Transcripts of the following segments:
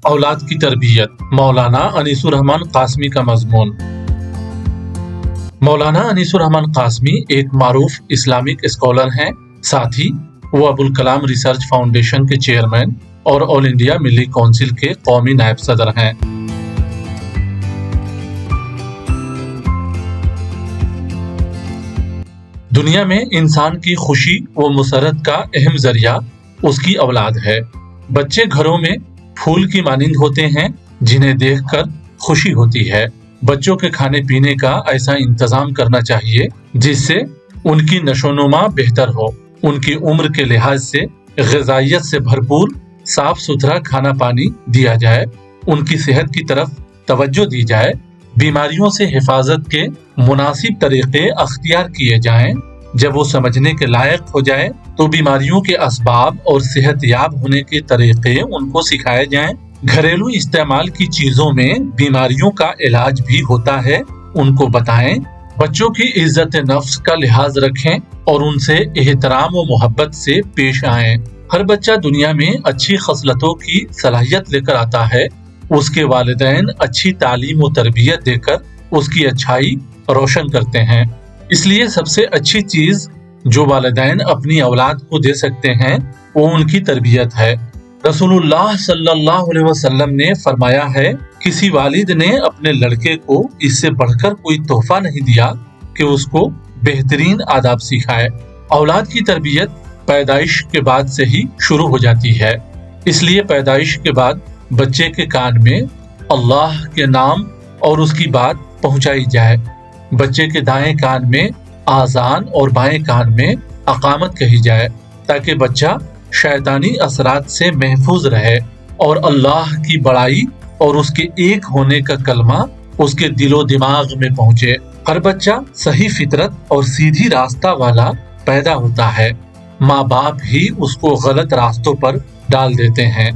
اولاد کی تربیت، مولانا انیس الرحمن قاسمی کا مضمون۔ مولانا انیس الرحمن قاسمی ایک معروف اسلامک اسکالر ہیں، ساتھ ہی وہ ابوالکلام ریسرچ فاؤنڈیشن کے چیئرمین اور آل انڈیا ملی کونسل کے قومی نائب صدر ہیں۔ دنیا میں انسان کی خوشی و مسرت کا اہم ذریعہ اس کی اولاد ہے۔ بچے گھروں میں پھول کی مانند ہوتے ہیں جنہیں دیکھ کر خوشی ہوتی ہے۔ بچوں کے کھانے پینے کا ایسا انتظام کرنا چاہیے جس سے ان کی نشو و نما بہتر ہو، ان کی عمر کے لحاظ سے غذائیت سے بھرپور صاف ستھرا کھانا پانی دیا جائے، ان کی صحت کی طرف توجہ دی جائے، بیماریوں سے حفاظت کے مناسب طریقے اختیار کیے جائیں۔ جب وہ سمجھنے کے لائق ہو جائے تو بیماریوں کے اسباب اور صحت یاب ہونے کے طریقے ان کو سکھائے جائیں۔ گھریلو استعمال کی چیزوں میں بیماریوں کا علاج بھی ہوتا ہے، ان کو بتائیں۔ بچوں کی عزت نفس کا لحاظ رکھیں اور ان سے احترام و محبت سے پیش آئیں۔ ہر بچہ دنیا میں اچھی خصلتوں کی صلاحیت لے کر آتا ہے۔ اس کے والدین اچھی تعلیم و تربیت دے کر اس کی اچھائی روشن کرتے ہیں۔ اس لیے سب سے اچھی چیز جو والدین اپنی اولاد کو دے سکتے ہیں وہ ان کی تربیت ہے۔ رسول اللہ صلی اللہ علیہ وسلم نے فرمایا ہے، کسی والد نے اپنے لڑکے کو اس سے بڑھ کر کوئی تحفہ نہیں دیا کہ اس کو بہترین آداب سکھائے۔ اولاد کی تربیت پیدائش کے بعد سے ہی شروع ہو جاتی ہے، اس لیے پیدائش کے بعد بچے کے کان میں اللہ کے نام اور اس کی بات پہنچائی جائے۔ بچے کے دائیں کان میں آذان اور بائیں کان میں اقامت کہی جائے تاکہ بچہ شیطانی اثرات سے محفوظ رہے اور اللہ کی بڑائی اور اس کے ایک ہونے کا کلمہ اس کے دل و دماغ میں پہنچے۔ ہر بچہ صحیح فطرت اور سیدھی راستہ والا پیدا ہوتا ہے، ماں باپ ہی اس کو غلط راستوں پر ڈال دیتے ہیں۔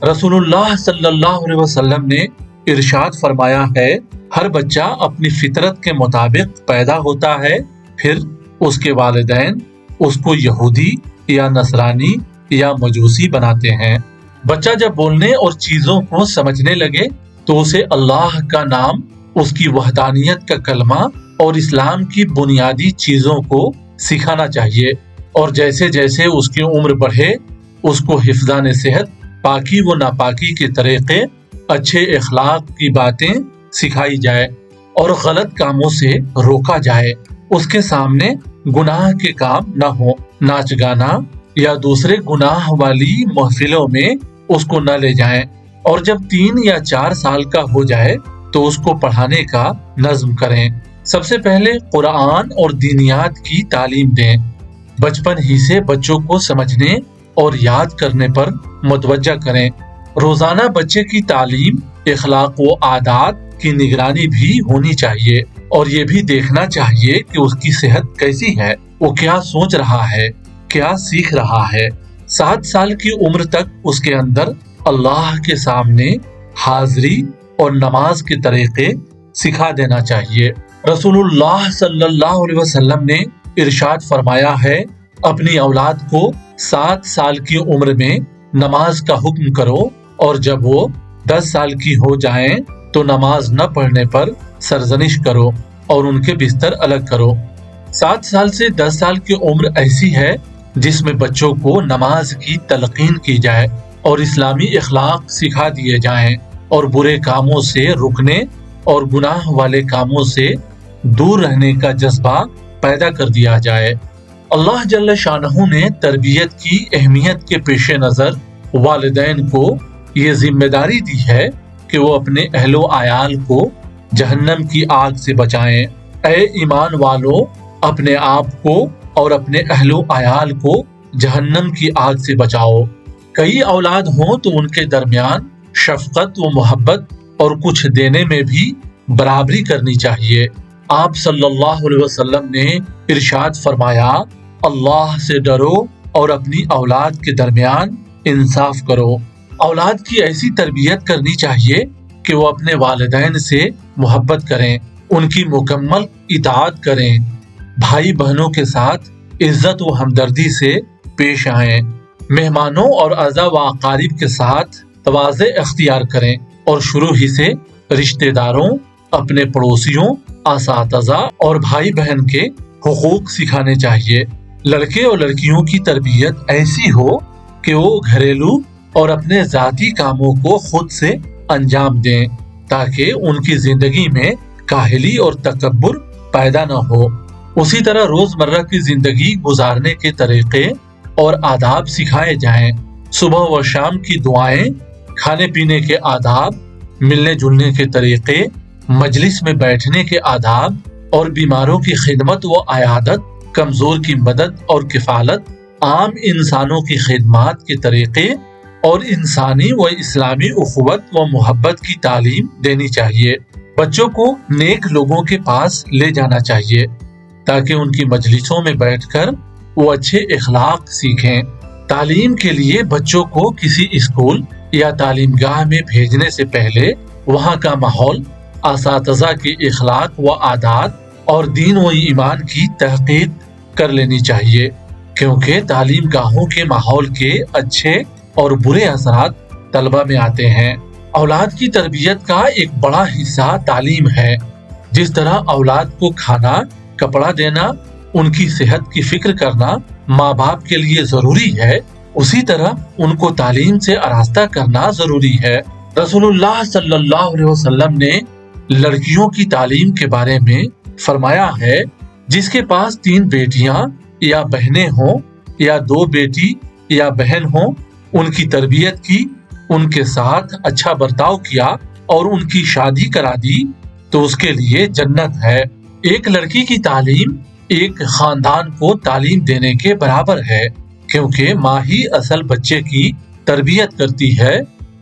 رسول اللہ صلی اللہ علیہ وسلم نے ارشاد فرمایا ہے، ہر بچہ اپنی فطرت کے مطابق پیدا ہوتا ہے، پھر اس کے والدین اس کو یہودی یا نصرانی یا مجوسی بناتے ہیں۔ بچہ جب بولنے اور چیزوں کو سمجھنے لگے تو اسے اللہ کا نام، اس کی وحدانیت کا کلمہ اور اسلام کی بنیادی چیزوں کو سکھانا چاہیے، اور جیسے جیسے اس کی عمر بڑھے اس کو حفظان صحت، پاکی و ناپاکی کے طریقے، اچھے اخلاق کی باتیں سکھائی جائے اور غلط کاموں سے روکا جائے۔ اس کے سامنے گناہ کے کام نہ ہو، ناچ گانا یا دوسرے گناہ والی محفلوں میں اس کو نہ لے جائیں، اور جب 3 یا 4 سال کا ہو جائے تو اس کو پڑھانے کا نظم کریں۔ سب سے پہلے قرآن اور دینیات کی تعلیم دیں۔ بچپن ہی سے بچوں کو سمجھنے اور یاد کرنے پر متوجہ کریں۔ روزانہ بچے کی تعلیم، اخلاق و عادات کی نگرانی بھی ہونی چاہیے، اور یہ بھی دیکھنا چاہیے کہ اس کی صحت کیسی ہے، وہ کیا سوچ رہا ہے، کیا سیکھ رہا ہے۔ 7 سال کی عمر تک اس کے اندر اللہ کے سامنے حاضری اور نماز کے طریقے سکھا دینا چاہیے۔ رسول اللہ صلی اللہ علیہ وسلم نے ارشاد فرمایا ہے، اپنی اولاد کو 7 سال کی عمر میں نماز کا حکم کرو، اور جب وہ 10 سال کی ہو جائیں تو نماز نہ پڑھنے پر سرزنش کرو اور ان کے بستر الگ کرو۔ 7 سال سے 10 سال کی عمر ایسی ہے جس میں بچوں کو نماز کی تلقین کی جائے اور اسلامی اخلاق سکھا دیے جائیں، اور برے کاموں سے رکنے اور گناہ والے کاموں سے دور رہنے کا جذبہ پیدا کر دیا جائے۔ اللہ جل شانہ نے تربیت کی اہمیت کے پیش نظر والدین کو یہ ذمہ داری دی ہے کہ وہ اپنے اہل و عیال کو جہنم کی آگ سے بچائیں۔ اے ایمان والو، اپنے آپ کو اور اپنے اہل و عیال کو جہنم کی آگ سے بچاؤ۔ کئی اولاد ہوں تو ان کے درمیان شفقت و محبت اور کچھ دینے میں بھی برابری کرنی چاہیے۔ آپ صلی اللہ علیہ وسلم نے ارشاد فرمایا، اللہ سے ڈرو اور اپنی اولاد کے درمیان انصاف کرو۔ اولاد کی ایسی تربیت کرنی چاہیے کہ وہ اپنے والدین سے محبت کریں، ان کی مکمل اطاعت کریں، بھائی بہنوں کے ساتھ عزت و ہمدردی سے پیش آئیں، مہمانوں اور اعزا و اقارب کے ساتھ تواضع اختیار کریں اور شروع ہی سے رشتہ داروں، اپنے پڑوسیوں، اساتذہ اور بھائی بہن کے حقوق سکھانے چاہیے۔ لڑکے اور لڑکیوں کی تربیت ایسی ہو کہ وہ گھریلو اور اپنے ذاتی کاموں کو خود سے انجام دیں تاکہ ان کی زندگی میں کاہلی اور تکبر پیدا نہ ہو۔ اسی طرح روزمرہ کی زندگی گزارنے کے طریقے اور آداب سکھائے جائیں۔ صبح و شام کی دعائیں، کھانے پینے کے آداب، ملنے جلنے کے طریقے، مجلس میں بیٹھنے کے آداب اور بیماروں کی خدمت و عیادت، کمزور کی مدد اور کفالت، عام انسانوں کی خدمات کے طریقے اور انسانی و اسلامی اخوت و محبت کی تعلیم دینی چاہیے۔ بچوں کو نیک لوگوں کے پاس لے جانا چاہیے تاکہ ان کی مجلسوں میں بیٹھ کر وہ اچھے اخلاق سیکھیں۔ تعلیم کے لیے بچوں کو کسی اسکول یا تعلیم گاہ میں بھیجنے سے پہلے وہاں کا ماحول، اساتذہ کے اخلاق و عادات اور دین و ایمان کی تحقیق کر لینی چاہیے، کیونکہ تعلیم گاہوں کے ماحول کے اچھے اور برے اثرات طلبہ میں آتے ہیں۔ اولاد کی تربیت کا ایک بڑا حصہ تعلیم ہے۔ جس طرح اولاد کو کھانا، کپڑا دینا، ان کی صحت کی فکر کرنا ماں باپ کے لیے ضروری ہے، اسی طرح ان کو تعلیم سے آراستہ کرنا ضروری ہے۔ رسول اللہ صلی اللہ علیہ وسلم نے لڑکیوں کی تعلیم کے بارے میں فرمایا ہے، جس کے پاس 3 بیٹیاں یا بہنیں ہوں یا 2 بیٹی یا بہن ہوں، ان کی تربیت کی، ان کے ساتھ اچھا برتاؤ کیا اور ان کی شادی کرا دی تو اس کے لیے جنت ہے۔ ایک لڑکی کی تعلیم ایک خاندان کو تعلیم دینے کے برابر ہے، کیونکہ ماں ہی اصل بچے کی تربیت کرتی ہے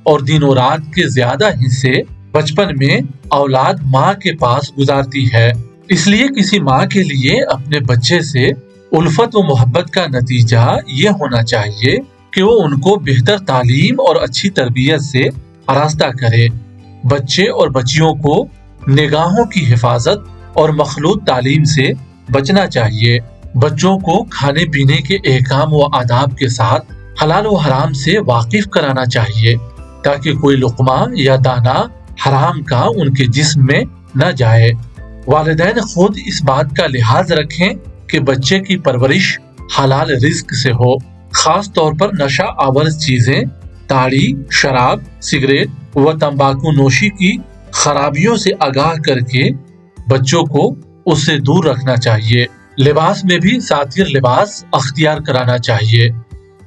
اور دن و رات کے زیادہ حصے بچپن میں اولاد ماں کے پاس گزارتی ہے۔ اس لیے کسی ماں کے لیے اپنے بچے سے الفت و محبت کا نتیجہ یہ ہونا چاہیے کہ وہ ان کو بہتر تعلیم اور اچھی تربیت سے آراستہ کرے۔ بچے اور بچیوں کو نگاہوں کی حفاظت اور مخلوط تعلیم سے بچنا چاہیے۔ بچوں کو کھانے پینے کے احکام و آداب کے ساتھ حلال و حرام سے واقف کرانا چاہیے تاکہ کوئی لقمہ یا دانہ حرام کا ان کے جسم میں نہ جائے۔ والدین خود اس بات کا لحاظ رکھیں کہ بچے کی پرورش حلال رزق سے ہو، خاص طور پر نشہ آور چیزیں، تاڑی، شراب، سگریٹ و تمباکو نوشی کی خرابیوں سے آگاہ کر کے بچوں کو اس سے دور رکھنا چاہیے۔ لباس میں بھی ساتر لباس اختیار کرانا چاہیے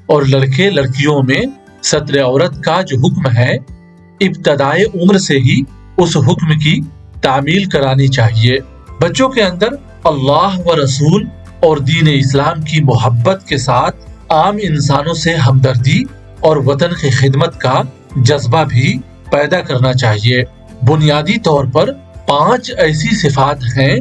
اور لڑکے لڑکیوں میں ستر عورت کا جو حکم ہے، ابتدائے عمر سے ہی اس حکم کی تعمیل کرانی چاہیے۔ بچوں کے اندر اللہ و رسول اور دین اسلام کی محبت کے ساتھ عام انسانوں سے ہمدردی اور وطن کی خدمت کا جذبہ بھی پیدا کرنا چاہیے۔ بنیادی طور پر 5 ایسی صفات ہیں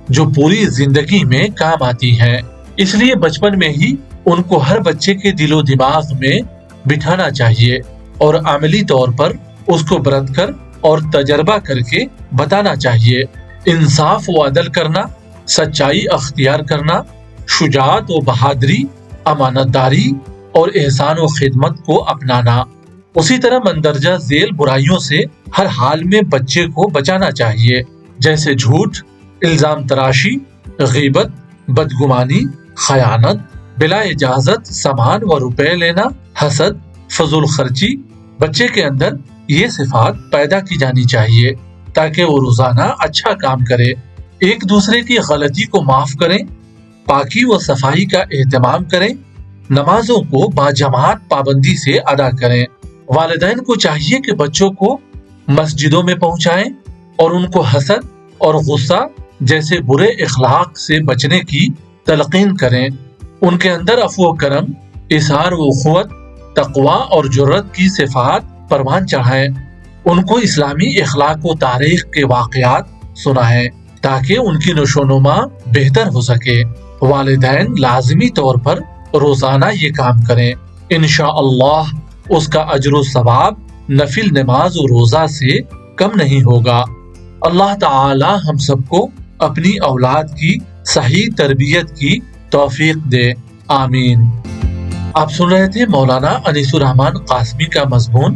جو پوری زندگی میں کام آتی ہیں، اس لیے بچپن میں ہی ان کو ہر بچے کے دل و دماغ میں بٹھانا چاہیے اور عملی طور پر اس کو برت کر اور تجربہ کر کے بتانا چاہیے۔ انصاف و عدل کرنا، سچائی اختیار کرنا، شجاعت و بہادری، امانت داری اور احسان و خدمت کو اپنانا۔ اسی طرح مندرجہ ذیل برائیوں سے ہر حال میں بچے کو بچانا چاہیے، جیسے جھوٹ، الزام تراشی، غیبت، بدگمانی، خیانت، بلا اجازت سامان و روپے لینا، حسد، فضول خرچی۔ بچے کے اندر یہ صفات پیدا کی جانی چاہیے تاکہ وہ روزانہ اچھا کام کرے، ایک دوسرے کی غلطی کو معاف کریں، پاکی و صفائی کا اہتمام کریں، نمازوں کو باجماعت پابندی سے ادا کریں۔ والدین کو چاہیے کہ بچوں کو مسجدوں میں پہنچائیں اور ان کو حسد اور غصہ جیسے برے اخلاق سے بچنے کی تلقین کریں۔ ان کے اندر عفو و کرم، اظہار و اخوت، تقوی اور جرأت کی صفات پروان چڑھائیں۔ ان کو اسلامی اخلاق و تاریخ کے واقعات سنائیں تاکہ ان کی نشو و نما بہتر ہو سکے۔ والدین لازمی طور پر روزانہ یہ کام کریں، انشاءاللہ اس کا اجر و ثواب نفل نماز و روزہ سے کم نہیں ہوگا۔ اللہ تعالی ہم سب کو اپنی اولاد کی صحیح تربیت کی توفیق دے، آمین۔ آپ سن رہے تھے مولانا انیس الرحمن قاسمی کا مضمون